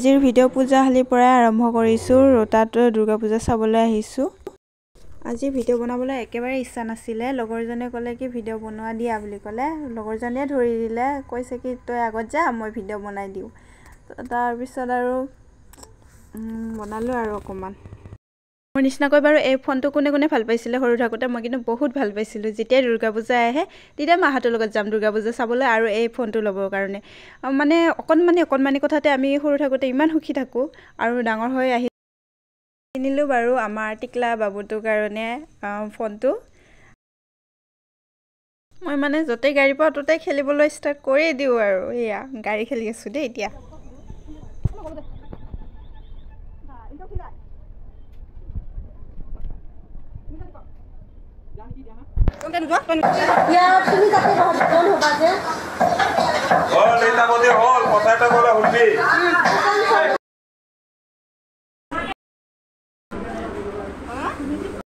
আজিৰ ভিডিঅ' পূজাশালীৰ পৰাই আৰম্ভ কৰিছোঁ। ৰোটাত দুৰ্গা পূজা চাবলৈ আহিছোঁ। আজি ভিডিঅ' বনাবলৈ একেবাৰে ইচ্ছা নাছিলে। লগৰজনে ক'লে কি ভিডিঅ' বনোৱা দিয়া বুলি ক'লে। লগৰজনীয়ে ধৰি দিলে, কৈছে কি তই আগত যা, মই ভিডিঅ' বনাই দিওঁ। তাৰপিছত আৰু বনালোঁ আৰু অকণমান। মোৰ নিচিনাকৈ বাৰু এই ফোনটো কোনে কোনে ভাল পাইছিলে সৰু থাকোঁতে? মই কিন্তু বহুত ভাল পাইছিলোঁ। যেতিয়াই দুৰ্গা পূজা আহে তেতিয়া মাহঁতৰ লগত যাম দুৰ্গা পূজা চাবলৈ আৰু এই ফোনটো ল'বৰ কাৰণে। মানে অকণমানি কথাতে আমি সৰু থাকোঁতে ইমান সুখী থাকোঁ আৰু ডাঙৰ হৈ আহি কিনিলোঁ বাৰু আমাৰ টিকলা বাবুটোৰ কাৰণে ফোনটো। মই মানে য'তেই গাড়ী পাওঁ ত'তেই খেলিবলৈ ষ্টাৰ্ট কৰি দিওঁ আৰু এয়া গাড়ী খেলি আছোঁ দেই এতিয়া।